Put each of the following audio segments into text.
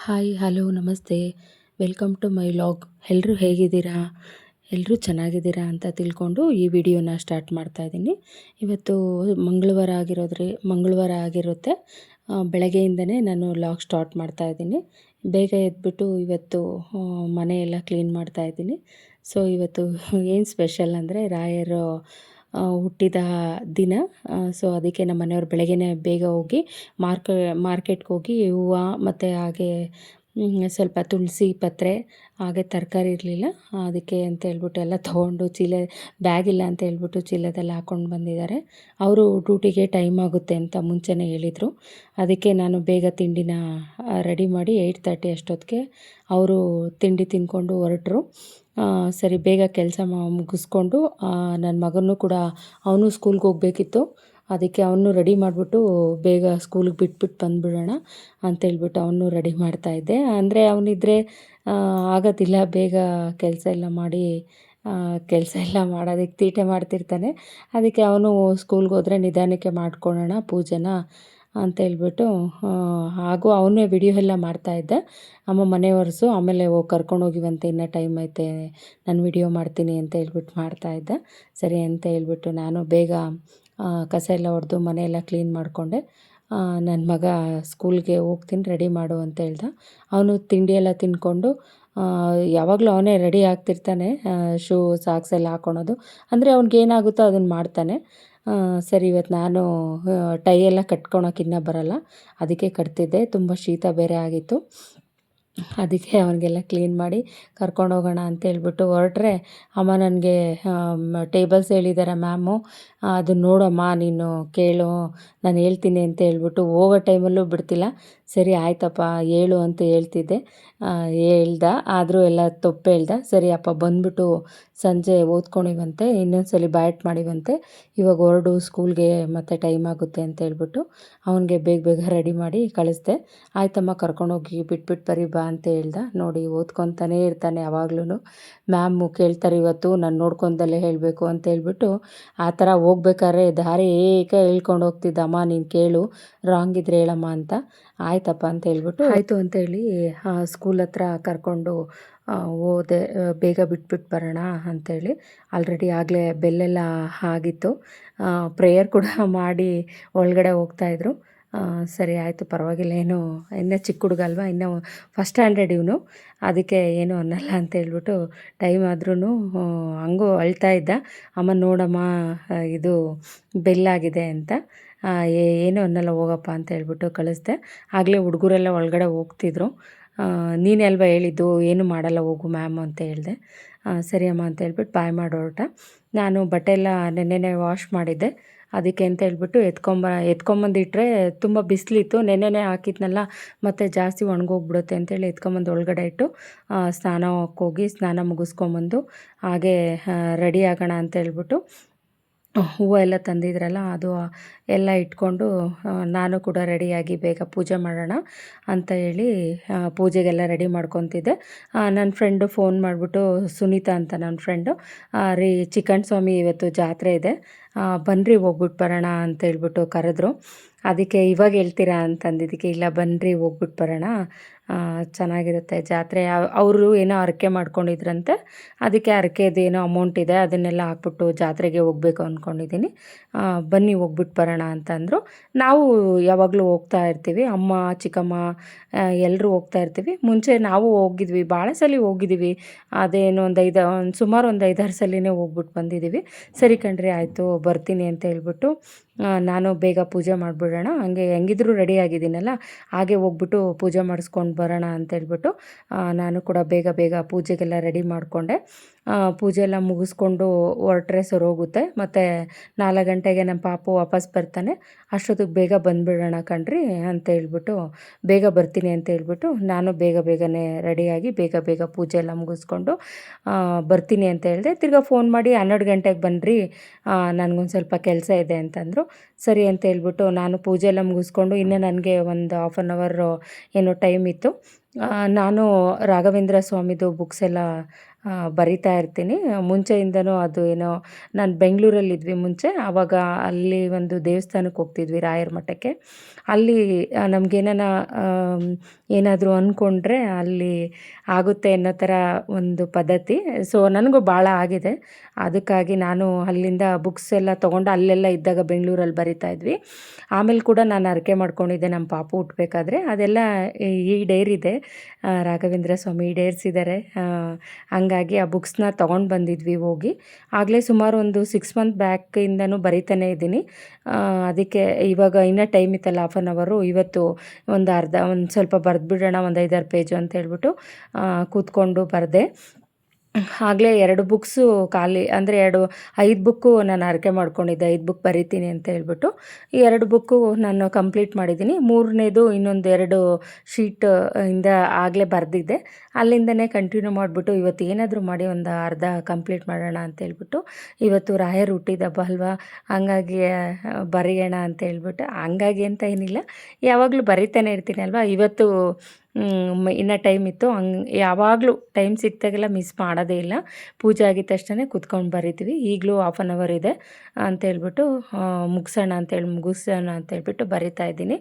Hi hello ನಮಸ್ತೆ. Welcome to my vlog. ಎಲ್ಲರೂ ಹೇಗಿದ್ದೀರಾ? ಎಲ್ಲರೂ ಚೆನ್ನಾಗಿದ್ದೀರಾ ಅಂತ ತಿಳ್ಕೊಂಡು ಈ ವಿಡಿಯೋನ ಸ್ಟಾರ್ಟ್ ಮಾಡ್ತಾಯಿದ್ದೀನಿ. ಇವತ್ತು ಮಂಗಳವಾರ ಆಗಿರುತ್ತೆ. ಬೆಳಗ್ಗೆಯಿಂದನೇ ನಾನು ವ್ಲಾಗ್ ಸ್ಟಾರ್ಟ್ ಮಾಡ್ತಾಯಿದ್ದೀನಿ. ಬೇಗ ಎದ್ಬಿಟ್ಟು ಇವತ್ತು ಮನೆಯೆಲ್ಲ ಕ್ಲೀನ್ ಮಾಡ್ತಾಯಿದ್ದೀನಿ. ಸೊ ಇವತ್ತು ಏನು ಸ್ಪೆಷಲ್ ಅಂದರೆ ರಾಯರು ಹುಟ್ಟಿದ ದಿನ. ಸೊ ಅದಕ್ಕೆ ನಮ್ಮ ಮನೆಯವ್ರು ಬೆಳಗ್ಗೆನೇ ಬೇಗ ಹೋಗಿ ಮಾರ್ಕೆಟ್ಗೆ ಹೋಗಿ ಹೂವು ಮತ್ತು ಹಾಗೆ ಸ್ವಲ್ಪ ತುಳಸಿ ಪತ್ರೆ ಹಾಗೆ ತರಕಾರಿ ಇರಲಿಲ್ಲ, ಅದಕ್ಕೆ ಅಂತ ಹೇಳ್ಬಿಟ್ಟು ಎಲ್ಲ ತೊಗೊಂಡು ಬ್ಯಾಗ್ ಇಲ್ಲ ಅಂತ ಹೇಳ್ಬಿಟ್ಟು ಚೀಲದಲ್ಲಿ ಹಾಕ್ಕೊಂಡು ಬಂದಿದ್ದಾರೆ. ಅವರು ಡ್ಯೂಟಿಗೆ ಟೈಮ್ ಆಗುತ್ತೆ ಅಂತ ಮುಂಚೆನೇ ಹೇಳಿದರು. ಅದಕ್ಕೆ ನಾನು ಬೇಗ ತಿಂಡಿನ ರೆಡಿ ಮಾಡಿ 8:30 ಅಷ್ಟೊತ್ತಿಗೆ ಅವರು ತಿಂಡಿ ತಿಂದ್ಕೊಂಡು ಹೊರಟರು. ಸರಿ ಬೇಗ ಕೆಲಸ ಮುಗಿಸ್ಕೊಂಡು ನನ್ನ ಮಗನೂ ಕೂಡ ಅವನು ಸ್ಕೂಲ್ಗೆ ಹೋಗಬೇಕಿತ್ತು. ಅದಕ್ಕೆ ಅವನು ರೆಡಿ ಮಾಡಿಬಿಟ್ಟು ಬೇಗ ಸ್ಕೂಲಿಗೆ ಬಿಟ್ಬಿಟ್ಟು ಬಂದುಬಿಡೋಣ ಅಂತೇಳ್ಬಿಟ್ಟು ಅವನು ರೆಡಿ ಮಾಡ್ತಾಯಿದ್ದೆ. ಅಂದರೆ ಅವನಿದ್ರೆ ಆಗೋದಿಲ್ಲ, ಬೇಗ ಕೆಲಸ ಎಲ್ಲ ಮಾಡೋದಕ್ಕೆ ತೀಟೆ ಮಾಡ್ತಿರ್ತಾನೆ. ಅದಕ್ಕೆ ಅವನು ಸ್ಕೂಲ್ಗೆ ಹೋದರೆ ನಿಧಾನಕ್ಕೆ ಮಾಡ್ಕೊಳ್ಳೋಣ ಪೂಜೆನ ಅಂತೇಳ್ಬಿಟ್ಟು ಹಾಗೂ ಅವನೇ ವಿಡಿಯೋ ಎಲ್ಲ ಮಾಡ್ತಾಯಿದ್ದೆ. ಅಮ್ಮ ಮನೆ ಒರೆಸು, ಆಮೇಲೆ ಕರ್ಕೊಂಡೋಗಿವಂತೆ, ಇನ್ನೂ ಟೈಮ್ ಐತೆ, ನಾನು ವಿಡಿಯೋ ಮಾಡ್ತೀನಿ ಅಂತ ಹೇಳ್ಬಿಟ್ಟು ಮಾಡ್ತಾಯಿದ್ದೆ. ಸರಿ ಅಂತ ಹೇಳ್ಬಿಟ್ಟು ನಾನು ಬೇಗ ಕಸ ಎಲ್ಲ ಹೊಡೆದು ಮನೆಯೆಲ್ಲ ಕ್ಲೀನ್ ಮಾಡಿಕೊಂಡೆ. ನನ್ನ ಮಗ ಸ್ಕೂಲ್ಗೆ ಹೋಗ್ತೀನಿ ರೆಡಿ ಮಾಡು ಅಂತ ಹೇಳ್ದ. ಅವನು ತಿಂಡಿ ಎಲ್ಲ ತಿಂದ್ಕೊಂಡು ಯಾವಾಗಲೂ ಅವನೇ ರೆಡಿ ಆಗ್ತಿರ್ತಾನೆ, ಶೂ ಸಾಕ್ಸ್ ಎಲ್ಲ ಹಾಕ್ಕೊಳೋದು. ಅಂದರೆ ಅವ್ನಿಗೇನಾಗುತ್ತೋ ಅದನ್ನು ಮಾಡ್ತಾನೆ. ಸರಿ ಇವತ್ತು ನಾನು ಟೈ ಎಲ್ಲ ಕಟ್ಕೊಳಕ್ಕೆ ಇನ್ನೂ ಬರಲ್ಲ, ಅದಕ್ಕೆ ಕಟ್ತಿದ್ದೆ. ತುಂಬ ಶೀತ ಬೇರೆ ಆಗಿತ್ತು. ಅದಕ್ಕೆ ಅವನಿಗೆಲ್ಲ ಕ್ಲೀನ್ ಮಾಡಿ ಕರ್ಕೊಂಡೋಗೋಣ ಅಂತೇಳ್ಬಿಟ್ಟು ಹೊರಟ್ರೆ, ಅಮ್ಮ ನನಗೆ ಟೇಬಲ್ಸ್ ಹೇಳಿದ್ದಾರೆ ಮ್ಯಾಮು, ಅದನ್ನು ನೋಡಮ್ಮ ನೀನು ಕೇಳು, ನಾನು ಹೇಳ್ತೀನಿ ಅಂತ ಹೇಳ್ಬಿಟ್ಟು ಹೋಗೋ ಟೈಮಲ್ಲೂ ಬಿಡ್ತಿಲ್ಲ. ಸರಿ ಆಯ್ತಪ್ಪ ಹೇಳು ಅಂತ ಹೇಳ್ತಿದ್ದೆ. ಹೇಳ್ದ, ಆದರೂ ಎಲ್ಲ ತಪ್ಪು ಹೇಳ್ದ. ಸರಿ ಅಪ್ಪ ಬಂದುಬಿಟ್ಟು ಸಂಜೆ ಓದ್ಕೊಂಡಿವಂತೆ, ಇನ್ನೊಂದು ಸಲ ಬ್ಯಾಟ್ ಮಾಡಿವಂತೆ, ಇವಾಗ ಹೊರಡು ಸ್ಕೂಲ್ಗೆ ಮತ್ತೆ ಟೈಮ್ ಆಗುತ್ತೆ ಅಂತ ಹೇಳ್ಬಿಟ್ಟು ಅವನಿಗೆ ಬೇಗ ಬೇಗ ರೆಡಿ ಮಾಡಿ ಕಳಿಸ್ದೆ. ಆಯ್ತಮ್ಮ ಕರ್ಕೊಂಡೋಗಿ ಬಿಟ್ಬಿಟ್ಟು ಬರೀ ಬಾ ಅಂತ ಹೇಳ್ದ. ನೋಡಿ ಓದ್ಕೊತಾನೇ ಇರ್ತಾನೆ ಯಾವಾಗ್ಲೂ. ಮ್ಯಾಮು ಕೇಳ್ತಾರೆ ಇವತ್ತು ನಾನು ನೋಡ್ಕೊಂಡಲ್ಲೇ ಹೇಳಬೇಕು ಅಂತ ಹೇಳ್ಬಿಟ್ಟು ಆ ಥರ ಹೋಗ್ಬೇಕಾದ್ರೆ ದಾರಿ ಹೇಳ್ಕೊಂಡು ಹೋಗ್ತಿದ್ದ. ಅಮ್ಮ ನೀನು ಕೇಳು, ರಾಂಗ್ ಇದ್ರೆ ಹೇಳಮ್ಮ ಅಂತ. ಆಯ್ತಪ್ಪ ಅಂತ ಹೇಳ್ಬಿಟ್ಟು ಆಯಿತು ಅಂತೇಳಿ ಸ್ಕೂಲ್ ಹತ್ರ ಕರ್ಕೊಂಡು ಹೋದೆ. ಬೇಗ ಬಿಟ್ಬಿಟ್ಟು ಬರೋಣ ಅಂಥೇಳಿ. ಆಲ್ರೆಡಿ ಆಗಲೇ ಬೆಲ್ಲೆಲ್ಲ ಆಗಿತ್ತು. ಪ್ರೇಯರ್ ಕೂಡ ಮಾಡಿ ಒಳಗಡೆ ಹೋಗ್ತಾಯಿದ್ರು. ಸರಿ ಆಯಿತು ಪರವಾಗಿಲ್ಲ, ಇನ್ನೂ ಚಿಕ್ಕ ಹುಡುಗ ಅಲ್ವಾ, ಇನ್ನೂ ಫಸ್ಟ್ ಸ್ಟ್ಯಾಂಡರ್ಡ್ ಇವನು, ಅದಕ್ಕೆ ಏನೂ ಅನ್ನಲ್ಲ ಅಂತ ಹೇಳ್ಬಿಟ್ಟು ಟೈಮ್ ಆದ್ರೂ ಹಂಗೂ ಅಳ್ತಾ ಇದ್ದ. ಅಮ್ಮ ನೋಡಮ್ಮ ಇದು ಬೆಲ್ಲಾಗಿದೆ ಅಂತ. ಏನೂ ಅನ್ನಲ್ಲ ಹೋಗಪ್ಪ ಅಂತ ಹೇಳ್ಬಿಟ್ಟು ಕಳಿಸ್ದೆ. ಆಗಲೇ ಹುಡುಗರೆಲ್ಲ ಒಳಗಡೆ ಹೋಗ್ತಿದ್ರು. ನೀನೇ ಅಲ್ವಾ ಹೇಳಿದ್ದು, ಏನು ಮಾಡಲ್ಲ ಹೋಗು ಮ್ಯಾಮ್ ಅಂತ ಹೇಳಿದೆ. ಸರಿ ಅಮ್ಮ ಅಂತ ಹೇಳ್ಬಿಟ್ಟು ಬಾಯ್ ಮಾಡಿ ಹೊರಟ. ನಾನು ಬಟ್ಟೆ ಎಲ್ಲ ನೆನ್ನೆನೇ ವಾಶ್ ಮಾಡಿದ್ದೆ. ಅದಕ್ಕೆ ಅಂತ ಹೇಳ್ಬಿಟ್ಟು ಎತ್ಕೊಂಬಂದಿಟ್ರೆ ತುಂಬ ಬಿಸಿಲಿತ್ತು, ನೆನ್ನೆನೇ ಹಾಕಿದ್ನಲ್ಲ ಮತ್ತು ಜಾಸ್ತಿ ಒಣಗೋಗ್ಬಿಡುತ್ತೆ ಅಂತೇಳಿ ಎತ್ಕೊಂಬಂದು ಒಳಗಡೆ ಇಟ್ಟು ಸ್ನಾನ ಮುಗಿಸ್ಕೊಂಬಂದು ಹಾಗೆ ರೆಡಿ ಆಗೋಣ ಅಂತ ಹೇಳ್ಬಿಟ್ಟು ಹೂವು ಎಲ್ಲ ತಂದಿದ್ರಲ್ಲ ಅದು ಎಲ್ಲ ಇಟ್ಕೊಂಡು ನಾನು ಕೂಡ ರೆಡಿಯಾಗಿ ಬೇಗ ಪೂಜೆ ಮಾಡೋಣ ಅಂತ ಹೇಳಿ ಪೂಜೆಗೆಲ್ಲ ರೆಡಿ ಮಾಡ್ಕೊತಿದ್ದೆ. ನನ್ನ ಫ್ರೆಂಡು ಫೋನ್ ಮಾಡಿಬಿಟ್ಟು, ಸುನೀತಾ ಅಂತ ನನ್ನ ಫ್ರೆಂಡು, ರೀ ಚಿಕನ್ ಸ್ವಾಮಿ ಇವತ್ತು ಜಾತ್ರೆ ಇದೆ, ಬನ್ನಿರಿ ಹೋಗ್ಬಿಟ್ಟು ಬರೋಣ ಅಂತ ಹೇಳ್ಬಿಟ್ಟು ಕರೆದ್ರು. ಅದಕ್ಕೆ ಇವಾಗ ಹೇಳ್ತೀರಾ ಅಂತಂದಿದ್ದಕ್ಕೆ, ಇಲ್ಲ ಬನ್ನಿರಿ ಹೋಗ್ಬಿಟ್ಟು ಬರೋಣ, ಚೆನ್ನಾಗಿರುತ್ತೆ ಜಾತ್ರೆ. ಅವರು ಏನೋ ಹರಕೆ ಮಾಡ್ಕೊಂಡಿದ್ರಂತೆ, ಅದಕ್ಕೆ ಹರಕೆದು ಏನೋ ಅಮೌಂಟ್ ಇದೆ, ಅದನ್ನೆಲ್ಲ ಹಾಕ್ಬಿಟ್ಟು ಜಾತ್ರೆಗೆ ಹೋಗಬೇಕು ಅಂದ್ಕೊಂಡಿದ್ದೀನಿ, ಬನ್ನಿ ಹೋಗ್ಬಿಟ್ಟು ಬರೋಣ ಅಂತಂದರು. ನಾವು ಯಾವಾಗಲೂ ಹೋಗ್ತಾ ಇರ್ತೀವಿ, ಅಮ್ಮ ಚಿಕ್ಕಮ್ಮ ಎಲ್ಲರೂ ಹೋಗ್ತಾ ಇರ್ತೀವಿ. ಮುಂಚೆ ನಾವು ಹೋಗಿದ್ವಿ, ಭಾಳ ಸಲ ಹೋಗಿದ್ದೀವಿ. ಅದೇನೋ ಸುಮಾರು ಒಂದು 5-6 ಸಲಿನೇ ಹೋಗ್ಬಿಟ್ಟು ಬಂದಿದ್ದೀವಿ. ಸರಿ ಕಣ್ರಿ ಆಯಿತು ಬರ್ತೀನಿ ಅಂತ ಹೇಳ್ಬಿಟ್ಟು ನಾನು ಬೇಗ ಪೂಜೆ ಮಾಡಿಬಿಡೋಣ, ಹಂಗೆ ಹೆಂಗಿದ್ರು ರೆಡಿ ಆಗಿದ್ದೀನಲ್ಲ, ಹಾಗೆ ಹೋಗ್ಬಿಟ್ಟು ಪೂಜೆ ಮಾಡಿಸ್ಕೊಂಡು ಬರೋಣ ಅಂತೇಳ್ಬಿಟ್ಟು ನಾನು ಕೂಡ ಬೇಗ ಬೇಗ ಪೂಜೆಗೆಲ್ಲ ರೆಡಿ ಮಾಡಿಕೊಂಡೆ. ಪೂಜೆ ಎಲ್ಲ ಮುಗಿಸ್ಕೊಂಡು ಹೊರಟ್ರೆ ಸರೋಗುತ್ತೆ. ಮತ್ತು 4 ಗಂಟೆಗೆ ನಮ್ಮ ಪಾಪು ವಾಪಸ್ ಬರ್ತಾನೆ, ಅಷ್ಟೊತ್ತಿಗೆ ಬೇಗ ಬಂದುಬಿಡೋಣ ಕಣ್ರಿ ಅಂತ ಹೇಳ್ಬಿಟ್ಟು, ಬೇಗ ಬರ್ತೀನಿ ಅಂತ ಹೇಳ್ಬಿಟ್ಟು ನಾನು ಬೇಗನೆ ರೆಡಿಯಾಗಿ ಬೇಗ ಪೂಜೆ ಎಲ್ಲ ಮುಗಿಸ್ಕೊಂಡು ಬರ್ತೀನಿ ಅಂತ ಹೇಳಿದೆ. ತಿರ್ಗಾ ಫೋನ್ ಮಾಡಿ 12 ಗಂಟೆಗೆ ಬನ್ನಿರಿ, ನನಗೊಂದು ಸ್ವಲ್ಪ ಕೆಲಸ ಇದೆ ಅಂತಂದರು. ಸರಿ ಅಂತ ಹೇಳ್ಬಿಟ್ಟು ನಾನು ಪೂಜೆ ಎಲ್ಲ ಮುಗಿಸ್ಕೊಂಡು ಇನ್ನೂ ನನಗೆ ಒಂದು 1/2 ಏನೋ ಟೈಮ್ ಇತ್ತು. ನಾನು ರಾಘವೇಂದ್ರ ಸ್ವಾಮಿದು ಬುಕ್ಸ್ ಎಲ್ಲ ಬರಿತಾ ಇರ್ತೀನಿ. ಮುಂಚೆಯಿಂದನೂ ಅದು ಏನೋ ನಾನು ಬೆಂಗಳೂರಲ್ಲಿದ್ವಿ ಮುಂಚೆ. ಆವಾಗ ಅಲ್ಲಿ ಒಂದು ದೇವಸ್ಥಾನಕ್ಕೆ ಹೋಗ್ತಿದ್ವಿ, ರಾಯರ ಮಠಕ್ಕೆ. ಅಲ್ಲಿ ನಮಗೇನಾನ ಏನಾದರೂ ಅಂದ್ಕೊಂಡ್ರೆ ಅಲ್ಲಿ ಆಗುತ್ತೆ ಅನ್ನೋ ಥರ ಒಂದು ಪದ್ಧತಿ. ಸೊ ನನಗೂ ಭಾಳ ಆಗಿದೆ. ಅದಕ್ಕಾಗಿ ನಾನು ಅಲ್ಲಿಂದ ಬುಕ್ಸ್ ಎಲ್ಲ ತೊಗೊಂಡು ಅಲ್ಲೆಲ್ಲ ಇದ್ದಾಗ ಬೆಂಗಳೂರಲ್ಲಿ ಬರಿತಾ ಇದ್ವಿ. ಆಮೇಲೆ ಕೂಡ ನಾನು ಹರಕೆ ಮಾಡ್ಕೊಂಡಿದ್ದೆ ನಮ್ಮ ಪಾಪು ಹುಟ್ಟಬೇಕಾದ್ರೆ. ಅದೆಲ್ಲ ಈಡೇರಿದೆ. ರಾಘವೇಂದ್ರ ಸ್ವಾಮಿ ಈಡೇರಿಸಿದ್ದಾರೆ. ಹಂಗಾಗಿ ಆ ಬುಕ್ಸ್ನ ತೊಗೊಂಡು ಬಂದಿದ್ವಿ ಹೋಗಿ. ಆಗಲೇ ಸುಮಾರು ಒಂದು 6 ಮಂತ್ ಬ್ಯಾಕಿಂದನೂ ಬರಿತಾನೇ ಇದ್ದೀನಿ. ಅದಕ್ಕೆ ಇವಾಗ ಇನ್ನೂ ಟೈಮ್ ಇತ್ತಲ್ಲ, ಹಾಫ್ ಆನ್ ಅವರು, ಇವತ್ತು ಒಂದು ಸ್ವಲ್ಪ ಬರೆದ್ಬಿಡೋಣ, ಒಂದು 5-6 ಪೇಜು ಅಂತ ಹೇಳ್ಬಿಟ್ಟು ಕೂತ್ಕೊಂಡು ಬರೆದೆ. ಆಗಲೇ 2 ಬುಕ್ಸು ಖಾಲಿ, ಅಂದರೆ 5 ಬುಕ್ಕು ನಾನು ಹರಕೆ ಮಾಡ್ಕೊಂಡಿದ್ದೆ, 5 ಬುಕ್ ಬರಿತೀನಿ ಅಂತ ಹೇಳ್ಬಿಟ್ಟು. ಈ 2 ಬುಕ್ಕು ನಾನು ಕಂಪ್ಲೀಟ್ ಮಾಡಿದ್ದೀನಿ. 3ನೇದು ಇನ್ನೊಂದು 2 ಶೀಟ್ ಇಂದ ಆಗಲೇ ಬರೆದಿದ್ದೆ. ಅಲ್ಲಿಂದನೇ ಕಂಟಿನ್ಯೂ ಮಾಡಿಬಿಟ್ಟು ಇವತ್ತು ಏನಾದರೂ ಮಾಡಿ ಒಂದು ಅರ್ಧ ಕಂಪ್ಲೀಟ್ ಮಾಡೋಣ ಅಂತೇಳ್ಬಿಟ್ಟು, ಇವತ್ತು ರಾಯರು ಹುಟ್ಟಿದ ಹಬ್ಬ ಅಲ್ವಾ, ಹಂಗಾಗಿ ಬರೆಯೋಣ ಅಂತ ಹೇಳ್ಬಿಟ್ಟು. ಹಂಗಾಗಿ ಅಂತ ಏನಿಲ್ಲ, ಯಾವಾಗಲೂ ಬರಿತಾನೆ ಇರ್ತೀನಿ ಅಲ್ವಾ. ಇವತ್ತು ಇನ್ನೂ ಟೈಮ್ ಇತ್ತು. ಯಾವಾಗಲೂ ಟೈಮ್ ಸಿಕ್ತಾಗೆಲ್ಲ ಮಿಸ್ ಮಾಡೋದೇ ಇಲ್ಲ. ಪೂಜೆ ಆಗಿದ ತಕ್ಷಣ ಕೂತ್ಕೊಂಡು ಬರಿತೀವಿ. ಈಗಲೂ ಹಾಫ್ ಆನ್ ಅವರ್ ಇದೆ ಅಂತೇಳ್ಬಿಟ್ಟು ಮುಗಿಸೋಣ ಅಂತೇಳ್ಬಿಟ್ಟು ಬರಿತಾ ಇದ್ದೀನಿ.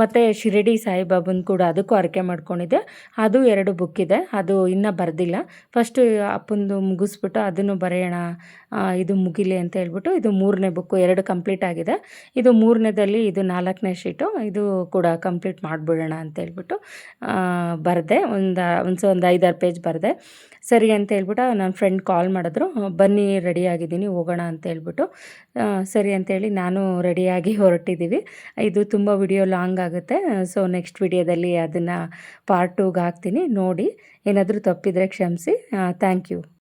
ಮತ್ತು ಶಿರಡಿ ಸಾಯಿಬಾಬನ ಕೂಡ ಅದಕ್ಕೂ ಹರಕೆ ಮಾಡ್ಕೊಂಡಿದ್ದೆ. ಅದು 2 ಬುಕ್ ಇದೆ, ಅದು ಇನ್ನೂ ಬರೆದಿಲ್ಲ. ಫಸ್ಟು ಅಪ್ಪಂದು ಮುಗಿಸ್ಬಿಟ್ಟು ಅದನ್ನು ಬರೆಯೋಣ, ಇದು ಮುಗಿಲಿ ಅಂತ ಹೇಳ್ಬಿಟ್ಟು. ಇದು 3ನೇ ಬುಕ್ಕು, 2 ಕಂಪ್ಲೀಟ್ ಆಗಿದೆ. ಇದು 3ನೇದಲ್ಲಿ ಇದು 4ನೇ ಶೀಟು, ಇದು ಕೂಡ ಕಂಪ್ಲೀಟ್ ಮಾಡಿಬಿಡೋಣ ಅಂತೇಳ್ಬಿಟ್ಟು ಬರೆದೆ. ಒಂದು 5-6 ಪೇಜ್ ಬರೆದೆ. ಸರಿ ಅಂತ ಹೇಳ್ಬಿಟ್ಟು ನನ್ನ ಫ್ರೆಂಡ್ ಕಾಲ್ ಮಾಡಿದ್ರು, ಬನ್ನಿ ರೆಡಿಯಾಗಿದ್ದೀನಿ ಹೋಗೋಣ ಅಂತ ಹೇಳ್ಬಿಟ್ಟು. ಸರಿ ಅಂತೇಳಿ ನಾನು ರೆಡಿಯಾಗಿ ಹೊರಟಿದ್ದೀವಿ. ಇದು ತುಂಬ ವಿಡಿಯೋ ಲಾಂಗ್ ಆಗುತ್ತೆ. ಸೊ ನೆಕ್ಸ್ಟ್ ವಿಡಿಯೋದಲ್ಲಿ ಅದನ್ನು ಪಾರ್ಟ್ 2ಗೆ ಹಾಕ್ತೀನಿ, ನೋಡಿ. ಏನಾದರೂ ತಪ್ಪಿದರೆ ಕ್ಷಮಿಸಿ. Thank you.